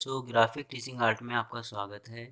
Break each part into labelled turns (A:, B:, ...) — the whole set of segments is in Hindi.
A: बच्चों, ग्राफिक टीचिंग आर्ट में आपका स्वागत है।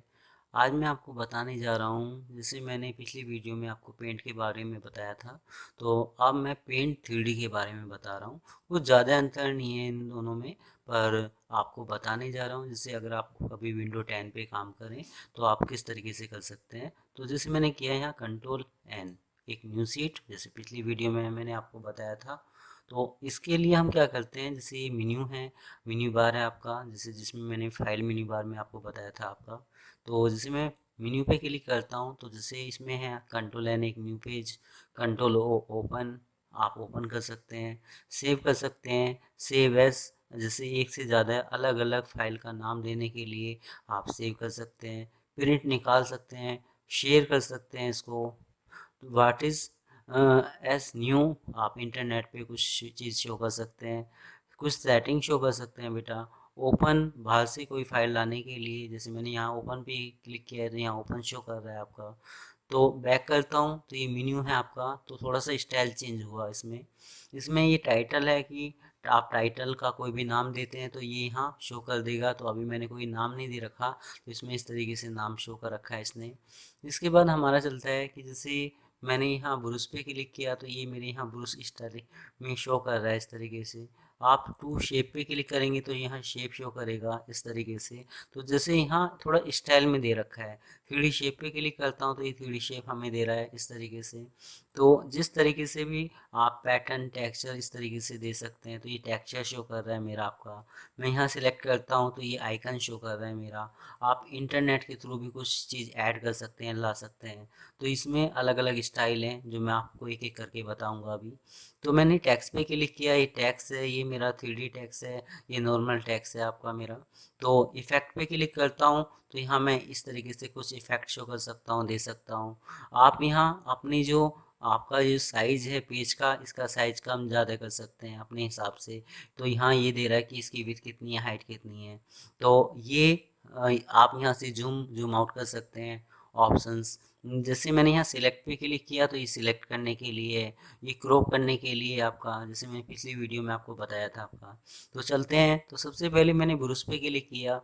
A: आज मैं आपको बताने जा रहा हूँ, जैसे मैंने पिछली वीडियो में आपको पेंट के बारे में बताया था, तो अब मैं पेंट 3D के बारे में बता रहा हूँ। कुछ ज़्यादा अंतर नहीं है इन दोनों में, पर आपको बताने जा रहा हूँ। जैसे अगर आप कभी विंडो 10 पे काम करें तो आप किस तरीके से कर सकते हैं। तो जैसे मैंने किया है यहाँ Ctrl+N, एक न्यू सीट, जैसे पिछली वीडियो में मैंने आपको बताया था। तो इसके लिए हम क्या करते हैं, जैसे ये मेन्यू है, मेन्यू बार है आपका, जैसे जिसमें मैंने फाइल मेन्यू बार में आपको बताया था आपका। तो जैसे मैं मेन्यू पे क्लिक करता हूँ तो जैसे इसमें है Ctrl+N एक न्यू पेज, Ctrl+O ओपन, आप ओपन कर सकते हैं, सेव कर सकते हैं, सेव एस, जैसे एक से ज़्यादा अलग अलग फाइल का नाम देने के लिए आप सेव कर सकते हैं, प्रिंट निकाल सकते हैं, शेयर कर सकते हैं इसको। व्हाट इज़ एस न्यू, आप इंटरनेट पे कुछ चीज़ शो कर सकते हैं, कुछ सेटिंग शो कर सकते हैं बेटा। ओपन, बाहर से कोई फाइल लाने के लिए, जैसे मैंने यहाँ ओपन पे क्लिक किया है तो यहाँ ओपन शो कर रहा है आपका। तो बैक करता हूँ तो ये मेन्यू है आपका। तो थोड़ा सा स्टाइल चेंज हुआ इसमें। इसमें ये टाइटल है कि आप टाइटल का कोई भी नाम देते हैं तो ये यहाँ शो कर देगा। तो अभी मैंने कोई नाम नहीं दे रखा, तो इसमें इस तरीके से नाम शो कर रखा है इसने। इसके बाद हमारा चलता है कि जैसे मैंने यहाँ ब्रुश पे क्लिक किया तो ये मेरे यहाँ ब्रुश इस तरह में शो कर रहा है इस तरीके से। आप टू शेप पे क्लिक करेंगे तो यहाँ शेप शो करेगा इस तरीके से। तो जैसे यहाँ थोड़ा स्टाइल में दे रखा है। 3D शेप पे क्लिक करता हूँ तो ये 3D शेप हमें दे रहा है इस तरीके से। तो जिस तरीके से भी आप पैटर्न टेक्सचर इस तरीके से दे सकते हैं। तो ये टेक्सचर शो कर रहा है मेरा आपका। मैं यहाँ सिलेक्ट करता हूँ तो ये आइकन शो कर रहा है मेरा। आप इंटरनेट के थ्रू भी कुछ चीज़ ऐड कर सकते हैं, ला सकते हैं। तो इसमें अलग अलग स्टाइल हैं जो मैं आपको एक एक करके बताऊंगा अभी। तो मैंने टैक्स पे क्लिक किया, ये टैक्स है, ये मेरा 3D टैक्स है, ये नॉर्मल टैक्स है आपका मेरा। तो इफ़ेक्ट पे क्लिक करता हूँ तो यहाँ मैं इस तरीके से कुछ इफ़ेक्ट शो कर सकता हूँ, दे सकता हूँ। आप यहाँ अपनी जो आपका जो साइज़ है पेज का, इसका साइज़ कम ज़्यादा कर सकते हैं अपने हिसाब से। तो यहाँ ये दे रहा है कि इसकी विड्थ कितनी है, हाइट कितनी है। तो ये आप यहाँ से जूम जूम आउट कर सकते हैं ऑप्शंस। जैसे मैंने यहाँ सिलेक्ट पे क्लिक किया तो ये सिलेक्ट करने के लिए है, ये क्रॉप करने के लिए आपका, जैसे मैंने पिछली वीडियो में आपको बताया था आपका। तो चलते हैं। तो सबसे पहले मैंने ब्रुश पे क्लिक किया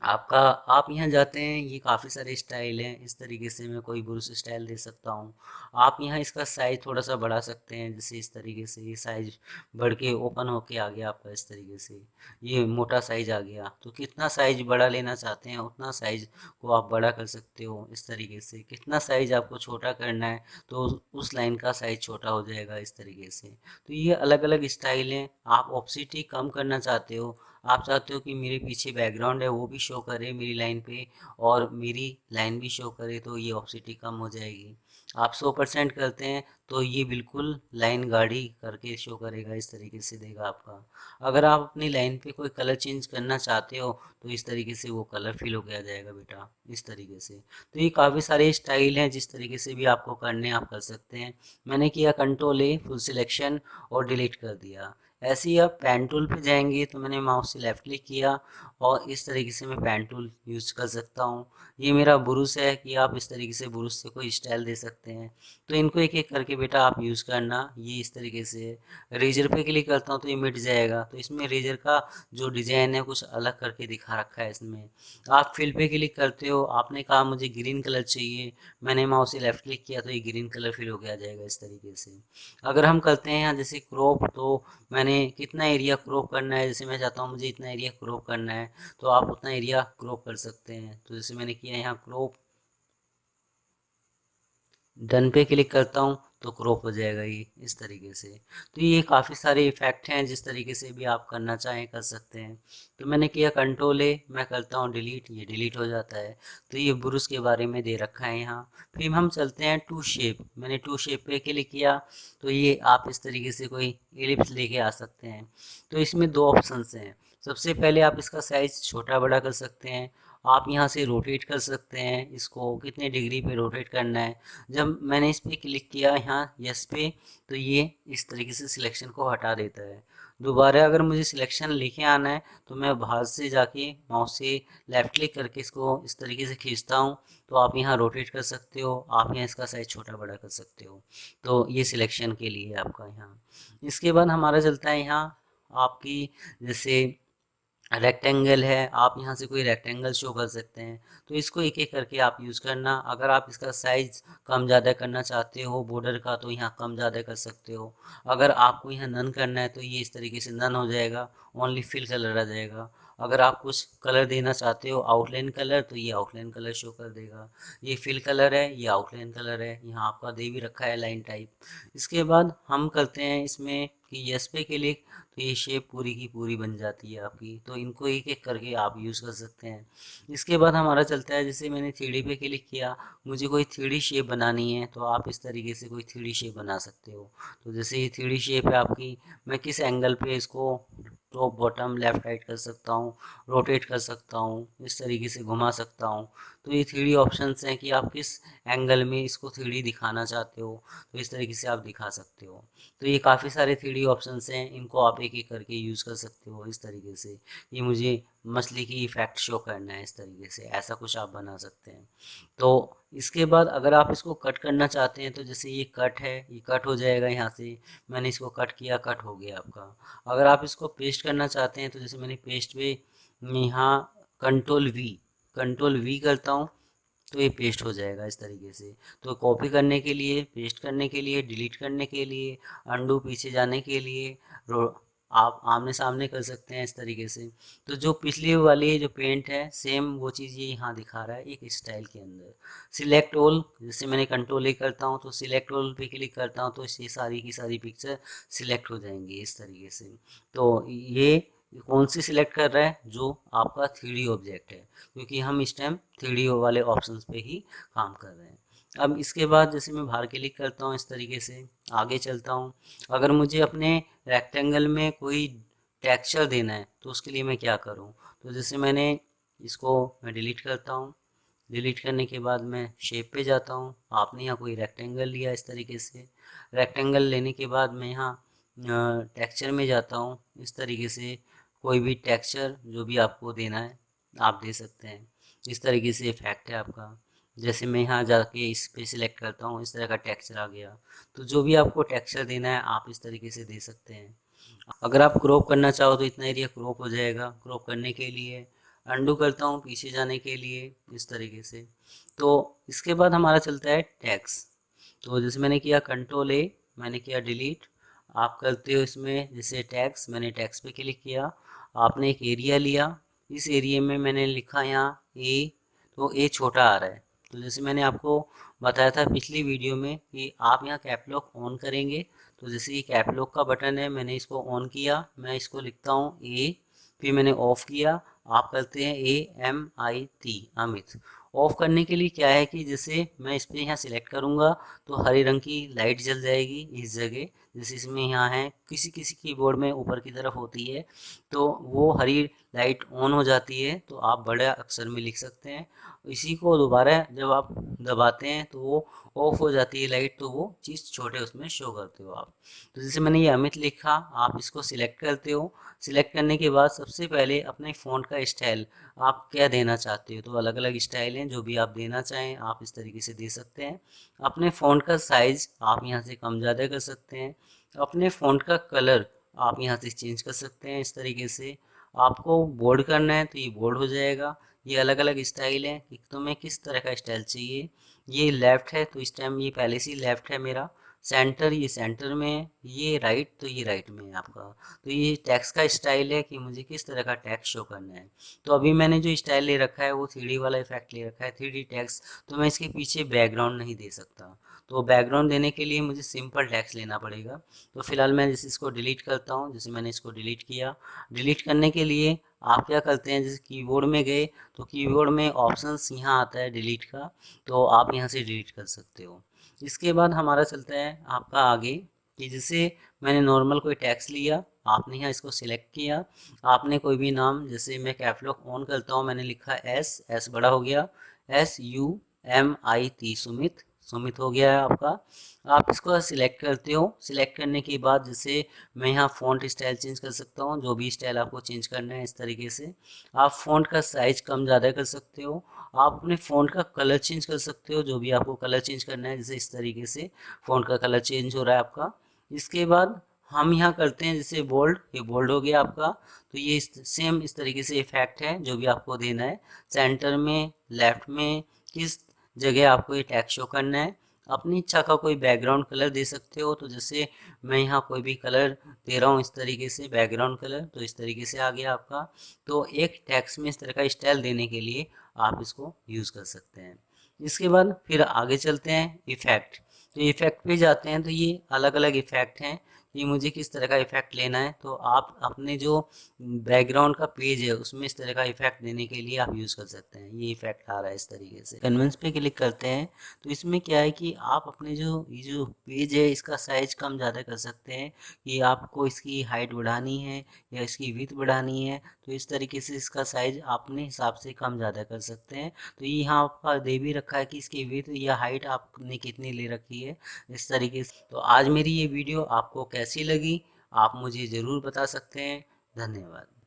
A: आपका। आप यहाँ जाते हैं, ये काफ़ी सारे स्टाइल हैं, इस तरीके से मैं कोई ब्रुश स्टाइल दे सकता हूँ। आप यहाँ इसका साइज़ थोड़ा सा बढ़ा सकते हैं, जैसे इस तरीके से ये साइज़ बढ़ के ओपन होके आ गया आपका इस तरीके से। ये मोटा साइज़ आ गया। तो कितना साइज़ बड़ा लेना चाहते हैं उतना साइज़ को आप बड़ा कर सकते हो इस तरीके से। कितना साइज़ आपको छोटा करना है तो उस लाइन का साइज़ छोटा हो जाएगा इस तरीके से। तो ये अलग अलग स्टाइल हैं। आप ऑप्सिटी कम करना चाहते हो, आप चाहते हो कि मेरे पीछे बैकग्राउंड है वो भी शो करे मेरी लाइन पे और मेरी लाइन भी शो करे, तो ये ऑप्सिटी कम हो जाएगी। आप 100% करते हैं तो ये बिल्कुल लाइन गाढ़ी करके शो करेगा, इस तरीके से देगा आपका। अगर आप अपनी लाइन पे कोई कलर चेंज करना चाहते हो तो इस तरीके से वो कलर फिल हो गया जाएगा बेटा, इस तरीके से। तो ये काफ़ी सारे स्टाइल हैं, जिस तरीके से भी आपको करने हैं आप कर सकते हैं। मैंने किया Ctrl+A फुल सिलेक्शन और डिलीट कर दिया। ऐसे ही आप पेन टूल पे जाएंगे तो मैंने माउस से लेफ़्ट क्लिक किया और इस तरीके से मैं पेन टूल यूज़ कर सकता हूँ। ये मेरा ब्रुश है कि आप इस तरीके से ब्रुश से कोई स्टाइल दे सकते हैं। तो इनको एक एक करके बेटा आप यूज़ करना, ये इस तरीके से है। रेजर पे क्लिक करता हूँ तो ये मिट जाएगा। तो इसमें रेजर का जो डिज़ाइन है कुछ अलग करके दिखा रखा है इसमें। आप फिल पे क्लिक करते हो, आपने कहा मुझे ग्रीन कलर चाहिए, मैंने माउस से लेफ़्ट क्लिक किया तो ये ग्रीन कलर फिल हो गया जाएगा इस तरीके से। अगर हम करते हैं यहाँ जैसे क्रॉप, तो मैंने कितना एरिया क्रॉप करना है, जैसे मैं चाहता हूँ मुझे इतना एरिया क्रॉप करना है तो आप उतना एरिया क्रॉप कर सकते हैं। तो जैसे मैंने किया यहाँ क्रॉप, डन पे क्लिक करता हूँ तो क्रॉप हो जाएगा ये इस तरीके से। तो ये काफ़ी सारे इफ़ेक्ट हैं, जिस तरीके से भी आप करना चाहें कर सकते हैं। तो मैंने किया Ctrl+A, मैं करता हूँ डिलीट, ये डिलीट हो जाता है। तो ये ब्रुश के बारे में दे रखा है यहाँ। फिर हम चलते हैं टू शेप, मैंने टू शेप पे क्लिक किया तो ये आप इस तरीके से कोई एलिप्स लेके आ सकते हैं। तो इसमें दो ऑप्शंस हैं। सबसे पहले आप इसका साइज़ छोटा बड़ा कर सकते हैं। आप यहाँ से रोटेट कर सकते हैं, इसको कितने डिग्री पे रोटेट करना है। जब मैंने इस पर क्लिक किया यहाँ यस पे, तो ये इस तरीके से सिलेक्शन को हटा देता है। दोबारा अगर मुझे सिलेक्शन लेके आना है तो मैं बाहर से जाके माउस से लेफ़्ट क्लिक करके इसको इस तरीके से खींचता हूँ। तो आप यहाँ रोटेट कर सकते हो, आप यहाँ इसका साइज़ छोटा बड़ा कर सकते हो। तो ये सिलेक्शन के लिए आपका यहाँ। इसके बाद हमारा चलता है यहाँ आपकी, जैसे रेक्टेंगल है, आप यहाँ से कोई रेक्टेंगल शो कर सकते हैं। तो इसको एक एक करके आप यूज़ करना। अगर आप इसका साइज़ कम ज़्यादा करना चाहते हो बॉर्डर का, तो यहाँ कम ज़्यादा कर सकते हो। अगर आपको यहाँ नन करना है तो ये इस तरीके से नन हो जाएगा, ओनली फिल कलर आ जाएगा। अगर आप कुछ कलर देना चाहते हो आउटलाइन कलर, तो ये आउटलाइन कलर शो कर देगा। ये फिल कलर है, ये आउटलाइन कलर है, यहाँ आपका दे भी रखा है लाइन टाइप। इसके बाद हम करते हैं इसमें कि यस पे क्लिक, तो ये शेप पूरी की पूरी बन जाती है आपकी। तो इनको एक एक करके आप यूज़ कर सकते हैं। इसके बाद हमारा चलता है, जैसे मैंने 3D पे क्लिक किया, मुझे कोई 3D शेप बनानी है, तो आप इस तरीके से कोई 3D शेप बना सकते हो। तो जैसे ये 3D शेप है आपकी, मैं किस एंगल पे इसको टॉप बॉटम लेफ़्ट राइट कर सकता हूँ, रोटेट कर सकता हूँ, इस तरीके से घुमा सकता हूँ। तो ये 3D ऑप्शंस हैं कि आप किस एंगल में इसको 3D दिखाना चाहते हो, तो इस तरीके से आप दिखा सकते हो। तो ये काफ़ी सारे 3D ऑप्शंस हैं, इनको आप एक एक करके यूज़ कर सकते हो इस तरीके से। ये मुझे मछली की इफ़ेक्ट शो करना है इस तरीके से, ऐसा कुछ आप बना सकते हैं। तो इसके बाद अगर आप इसको कट करना चाहते हैं, तो जैसे ये कट है, ये कट हो जाएगा यहाँ से। मैंने इसको कट किया, कट हो गया आपका। अगर आप इसको पेस्ट करना चाहते हैं, तो जैसे मैंने पेस्ट पे यहाँ कंट्रोल वी करता हूँ, तो ये पेस्ट हो जाएगा इस तरीके से। तो कॉपी करने के लिए, पेस्ट करने के लिए, डिलीट करने के लिए, अंडू पीछे जाने के लिए, आप आमने सामने कर सकते हैं इस तरीके से। तो जो पिछली वाली जो पेंट है, सेम वो चीज़ ये यहाँ दिखा रहा है एक स्टाइल के अंदर। सिलेक्ट ऑल, जैसे मैंने कंट्रोल ए करता हूँ, तो सिलेक्ट ऑल पे क्लिक करता हूँ, तो ये सारी की सारी पिक्चर सिलेक्ट हो जाएंगी इस तरीके से। तो ये कौन सी सिलेक्ट कर रहा है, जो आपका 3D ऑब्जेक्ट है, क्योंकि हम इस टाइम 3D वाले ऑप्शंस पे ही काम कर रहे हैं। अब इसके बाद जैसे मैं बाहर क्लिक करता हूँ, इस तरीके से आगे चलता हूँ। अगर मुझे अपने रेक्टेंगल में कोई टेक्सचर देना है, तो उसके लिए मैं क्या करूँ, तो जैसे मैं डिलीट करता हूँ। डिलीट करने के बाद मैं शेप पे जाता हूँ। आपने यहाँ कोई रेक्टेंगल लिया इस तरीके से। रेक्टेंगल लेने के बाद मैं यहाँ टेक्सचर में जाता हूँ। इस तरीके से कोई भी टेक्सचर जो भी आपको देना है आप दे सकते हैं। इस तरीके से इफेक्ट है आपका। जैसे मैं यहाँ जाके इस पे सिलेक्ट करता हूँ, इस तरह का टेक्सचर आ गया। तो जो भी आपको टेक्सचर देना है आप इस तरीके से दे सकते हैं। अगर आप क्रॉप करना चाहो तो इतना एरिया क्रॉप हो जाएगा। क्रॉप करने के लिए अंडू करता हूँ पीछे जाने के लिए इस तरीके से। तो इसके बाद हमारा चलता है टैक्स। तो जैसे मैंने किया कंट्रोल ए, मैंने किया डिलीट। आप करते हो इसमें जैसे टैक्स, मैंने टैक्स पे क्लिक किया। आपने एक एरिया लिया, इस एरिया में मैंने लिखा यहाँ ए, तो ए छोटा आ रहा है। तो जैसे मैंने आपको बताया था पिछली वीडियो में कि आप यहाँ कैप लॉक ऑन करेंगे। तो जैसे ये कैप लॉक का बटन है, मैंने इसको ऑन किया, मैं इसको लिखता हूँ ए, फिर मैंने ऑफ किया। आप करते हैं AMIT, अमित। ऑफ करने के लिए क्या है कि जैसे मैं इस पर यहाँ सिलेक्ट करूँगा, तो हरे रंग की लाइट जल जाएगी इस जगह। जैसे इसमें यहाँ है, किसी किसी कीबोर्ड में ऊपर की तरफ होती है, तो वो हरी लाइट ऑन हो जाती है, तो आप बड़े अक्षर में लिख सकते हैं। इसी को दोबारा जब आप दबाते हैं तो वो ऑफ हो जाती है लाइट, तो वो चीज़ छोटे उसमें शो करते हो आप। तो जैसे मैंने ये अमित लिखा, आप इसको सिलेक्ट करते हो। सिलेक्ट करने के बाद सबसे पहले अपने फ़ॉन्ट का स्टाइल आप क्या देना चाहते हो, तो अलग अलग स्टाइल हैं, जो भी आप देना चाहें आप इस तरीके से दे सकते हैं। अपने फ़ॉन्ट का साइज़ आप यहाँ से कम ज़्यादा कर सकते हैं। अपने फ़ॉन्ट का कलर आप यहाँ से चेंज कर सकते हैं इस तरीके से। आपको बोल्ड करना है तो ये बोल्ड हो जाएगा। ये अलग अलग स्टाइल है कि तुम्हें किस तरह का स्टाइल चाहिए। ये लेफ़्ट है तो इस टाइम ये पहले से ही लेफ़्ट है मेरा। सेंटर, ये सेंटर में है। ये राइट, तो ये राइट में है आपका। तो ये टैक्स का स्टाइल है कि मुझे किस तरह का टैक्स शो करना है। तो अभी मैंने जो स्टाइल ले रखा है वो 3D वाला इफेक्ट ले रखा है, 3D टैक्स। तो मैं इसके पीछे बैकग्राउंड नहीं दे सकता। तो बैकग्राउंड देने के लिए मुझे सिंपल टैक्स लेना पड़ेगा। तो फिलहाल मैं जैसे इसको डिलीट करता हूँ, जैसे मैंने इसको डिलीट किया। डिलीट करने के लिए आप क्या करते हैं, जैसे कीबोर्ड में गए तो कीबोर्ड में ऑप्शंस यहाँ आता है डिलीट का, तो आप यहाँ से डिलीट कर सकते हो। इसके बाद हमारा चलता है आपका आगे कि जैसे मैंने नॉर्मल कोई टैक्स लिया, आपने यहाँ इसको सिलेक्ट किया। आपने कोई भी नाम, जैसे मैं कैप लॉक ऑन करता हूँ, मैंने लिखा एस, एस बड़ा हो गया, SUMIT, सुमित, सुमित हो गया है आपका। आप इसको सिलेक्ट करते हो। सिलेक्ट करने के बाद जैसे मैं यहाँ फ़ॉन्ट स्टाइल चेंज कर सकता हूँ, जो भी स्टाइल आपको चेंज करना है इस तरीके से। आप फ़ॉन्ट का साइज़ कम ज़्यादा कर सकते हो। आप अपने फ़ॉन्ट का कलर चेंज कर सकते हो, जो भी आपको कलर चेंज करना है, जैसे इस तरीके से फ़ॉन्ट का कलर चेंज हो रहा है आपका। इसके बाद हम यहाँ करते हैं जैसे बोल्ड, ये बोल्ड हो गया आपका। तो ये सेम इस तरीके से इफेक्ट है जो भी आपको देना है। सेंटर में, लेफ्ट में, किस जगह आपको ये टेक्स्ट शो करना है। अपनी इच्छा का कोई बैकग्राउंड कलर दे सकते हो। तो जैसे मैं यहाँ कोई भी कलर दे रहा हूँ इस तरीके से, बैकग्राउंड कलर, तो इस तरीके से आ गया आपका। तो एक टेक्स्ट में इस तरह का स्टाइल देने के लिए आप इसको यूज़ कर सकते हैं। इसके बाद फिर आगे चलते हैं इफेक्ट। तो इफेक्ट पे जाते हैं, तो ये अलग अलग इफेक्ट हैं कि मुझे किस तरह का इफेक्ट लेना है। तो आप अपने जो बैकग्राउंड का पेज है उसमें इस तरह का इफेक्ट देने के लिए आप यूज़ कर सकते हैं। ये इफेक्ट आ रहा है इस तरीके से। कन्वेंस पे क्लिक करते हैं तो इसमें क्या है कि आप अपने ये जो पेज है इसका साइज कम ज़्यादा कर सकते हैं कि आपको इसकी हाइट बढ़ानी है या इसकी विड्थ बढ़ानी है। तो इस तरीके से इसका साइज अपने हिसाब से कम ज़्यादा कर सकते हैं। तो ये यहाँ आपका दे भी रखा है कि इसकी विड्थ या हाइट आपने कितनी ले रखी है इस तरीके से। तो आज मेरी ये वीडियो आपको कैसी लगी आप मुझे ज़रूर बता सकते हैं। धन्यवाद।